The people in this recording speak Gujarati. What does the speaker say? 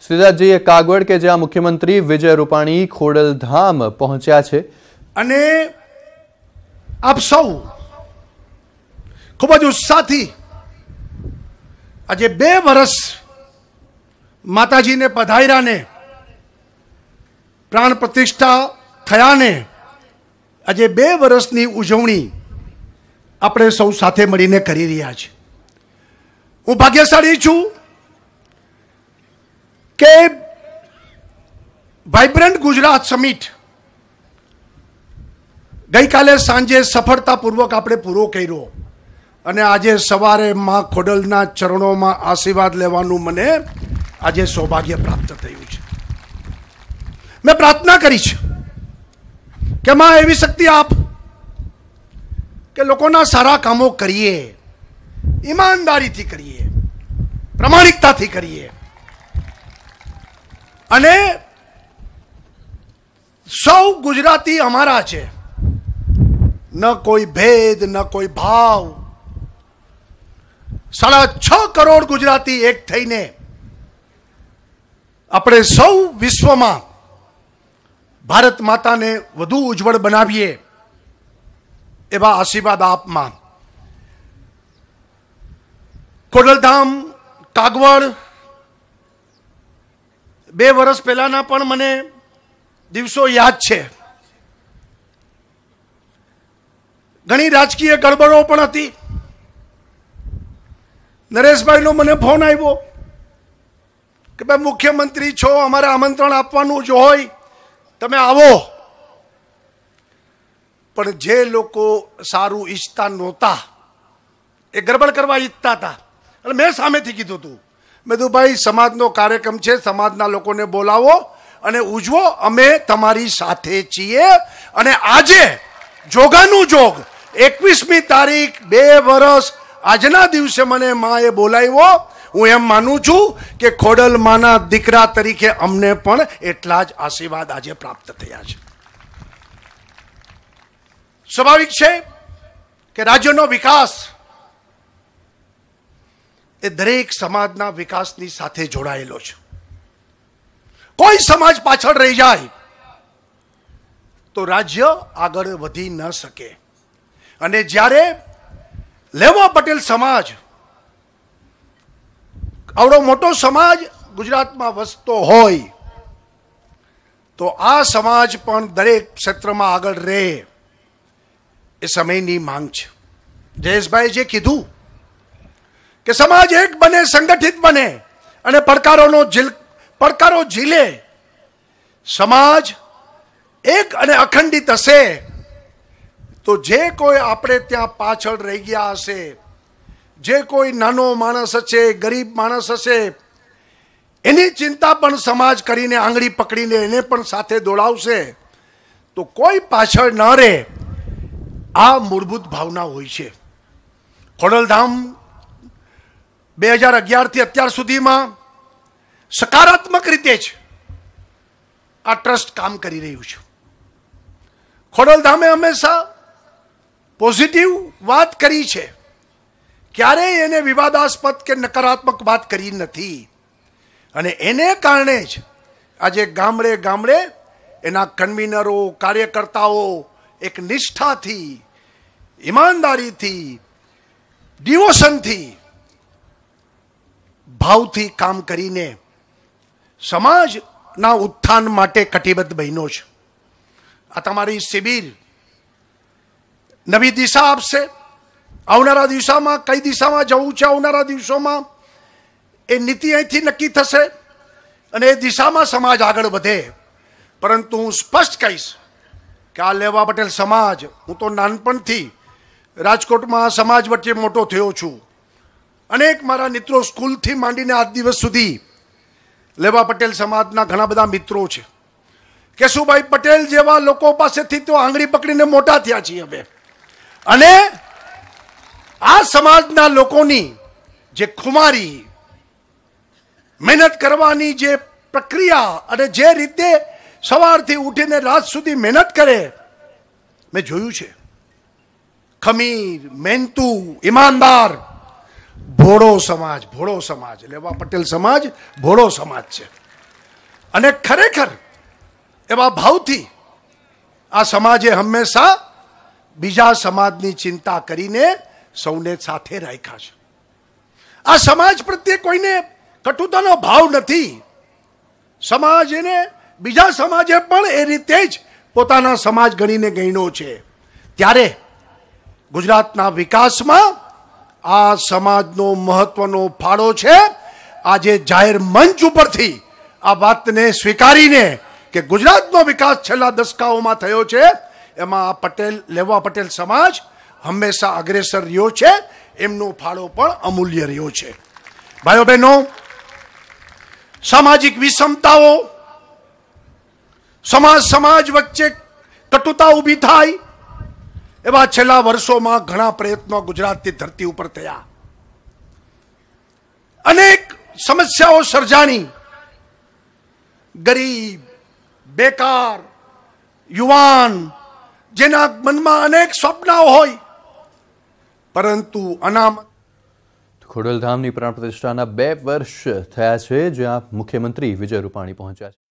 શ્રીરાજજીએ કાગવડ કે જ્યાં મુખ્યમંત્રી વિજય રૂપાણી ખોડલધામ પહોંચ્યા છે અને આપ સૌ ખૂબ જ ઉત્સાહથી આજે 2 વર્ષ માતાજીને પધાર્યાને પ્રાણ પ્રતિષ્ઠા થયાને આજે 2 વર્ષની ઉજવણી આપણે સૌ સાથે મળીને કરી રહ્યા છીએ। હું ભાગ્યશાળી છું કે વાઇબ્રન્ટ ગુજરાત સમિટ ગઈકાલે સાંજે સફળતાપૂર્વક આપણે પૂરો કર્યો અને આજે સવારે માં ખોડલના ચરણોમાં આશીર્વાદ લેવાનું મને આજે સૌભાગ્ય પ્રાપ્ત થયું છે। મેં પ્રાર્થના કરી છે કે માં એવી શક્તિ આપ કે લોકોના સારા કામો કરીએ, ઈમાનદારીથી કરીએ, પ્રામાણિકતાથી કરીએ અને સૌ ગુજરાતી અમારા છે, ન કોઈ ભેદ ન કોઈ ભાવ। 6.5 કરોડ ગુજરાતી એક થઈને આપણે સૌ વિશ્વમાં ભારત માતાને વધુ ઉજ્જવળ બનાવીએ એવા આશીર્વાદ આપમાં। ખોડલધામ કાગવડ 2 વર્ષ પહેલાના પણ મને દિવસો યાદ છે। ઘણી રાજકીય ગડબડો પણ હતી। નરેશભાઈનો મને ફોન આવ્યો કે ભાઈ મુખ્યમંત્રી છો, અમારે આમંત્રણ આપવાનું જ હોય, તમે આવો। પણ જે લોકો સારું ઈચ્છતા નહોતા એ ગડબડ કરવા ઈચ્છતા હતા અને મેં સામેથી કીધું હતું, મેં કીધું ભાઈ સમાજનો કાર્યક્રમ છે, સમાજના લોકોને બોલાવો અને ઉજવો, અમે તમારી સાથે છીએ। અને આજે જોગાનું જોગ 21મી તારીખ 2 વર્ષ આજના દિવસે મને માએ બોલાવ્યો। હું એમ માનું છું કે ખોડલ માના દીકરા તરીકે અમને પણ એટલા જ આશીર્વાદ આજે પ્રાપ્ત થયા છે। સ્વાભાવિક છે કે રાજ્યનો વિકાસ એ દરેક સમાજના વિકાસની સાથે જોડાયેલો છે। કોઈ સમાજ પાછળ રહી જાય તો રાજ્ય આગળ વધી ન શકે। અને જ્યારે લેવા પટેલ સમાજ આવડો મોટો સમાજ ગુજરાતમાં વસતો હોય તો આ સમાજ પણ દરેક ક્ષેત્રમાં આગળ રહે એ સમયની માંગ છે। જયેશભાઈ જે કીધું કે સમાજ એક બને, સંગઠિત બને અને પડકારો ઝીલે, સમાજ એક અને અખંડિત હશે તો જે કોઈ આપણે ત્યાં પાછળ રહી ગયા હશે, જે કોઈ નાનો માણસ હશે, ગરીબ માણસ હશે, એની ચિંતા પણ સમાજ કરીને આંગળી પકડીને એને પણ સાથે દોડાવશે તો કોઈ પાછળ ન રહે। આ મૂળભૂત ભાવના હોય છે। ખોડલધામ 2011 થી અત્યાર સુધીમાં સકારાત્મક રીતે જ આ ટ્રસ્ટ કામ કરી રહ્યું છે। ખોડલધામે હંમેશા પોઝિટિવ વાત કરી છે, ક્યારેય એને વિવાદાસ્પદ કે નકારાત્મક વાત કરી નથી। અને એને કારણે જ આજે ગામડે ગામડે એના કન્વીનરો, કાર્યકર્તાઓ એક નિષ્ઠાથી, ઈમાનદારીથી, ડિવોશનથી, ભાવથી કામ કરીને સમાજના ઉત્થાન માટે કટિબદ્ધ બન્યો છે। આ તમારી શિબિર નવી દિશા આપશે। આવનારા દિવસોમાં કઈ દિશામાં જવું છે, આવનારા દિવસોમાં એ નીતિ અહીંથી નક્કી થશે અને એ દિશામાં સમાજ આગળ વધે। પરંતુ હું સ્પષ્ટ કહીશ કે આ લેવા પટેલ સમાજ, હું તો નાનપણથી રાજકોટમાં સમાજ વચ્ચે મોટો થયો છું। અનેક મારા મિત્રો સ્કૂલથી માંડીને આજ દિવસ સુધી લેવા પટેલ સમાજના ઘણા બધા મિત્રો છે। કેશુભાઈ પટેલ જેવા લોકો પાસેથી તો આંગળી પકડીને મોટા થયા છીએ હવે। અને આ સમાજના લોકોની જે ખુમારી, મહેનત કરવાની જે પ્રક્રિયા અને જે રીતે સવારથી ઉઠીને રાત સુધી મહેનત કરે, મેં જોયું છે। ખમીર, મહેનતુ, ઈમાનદાર, ભોળો સમાજ લેવા પટેલ સમાજ ભોળો સમાજ છે। અને ખરેખર એવા ભાવથી આ સમાજે હંમેશા બીજા સમાજની ચિંતા કરીને સૌને સાથે રાખ્યા છે. આ સમાજ પ્રત્યે કોઈને કટુતાનો ભાવ નથી. સમાજ એને બીજા સમાજે પણ એ રીતે જ પોતાના સમાજ ગણીને ગણ્યો છે. ત્યારે ગુજરાતના વિકાસમાં આ સમાજનો મહત્વનો ફાળો છે. આજે જાહેર મંચ ઉપરથી આ વાતને સ્વીકારીને કે ગુજરાતનો વિકાસ છેલ્લા દશકાઓમાં થયો છે, એમાં આ લેવા પટેલ સમાજ હંમેશા અગ્રેસર રહ્યો છે. એમનો ફાળો પણ અમૂલ્ય રહ્યો છે. ભાઈઓ બહેનો, સામાજિક વિષમતાઓ, સમાજ વચ્ચે કટુતા ઊભી થાય એવા છેલ્લા વર્ષોમાં ઘણા પ્રયત્નો ગુજરાતની ધરતી ઉપર થયા. અનેક સમસ્યાઓ સર્જાણી. ગરીબ, બેકાર, યુવાન, જેના મનમાં અનેક સ્વપ્નાઓ હોય, પરંતુ અનામત. ખોડલધામની પ્રાણ પ્રતિષ્ઠાના 2 વર્ષ થયા છે, જ્યાં મુખ્યમંત્રી વિજય રૂપાણી પહોંચ્યા છે.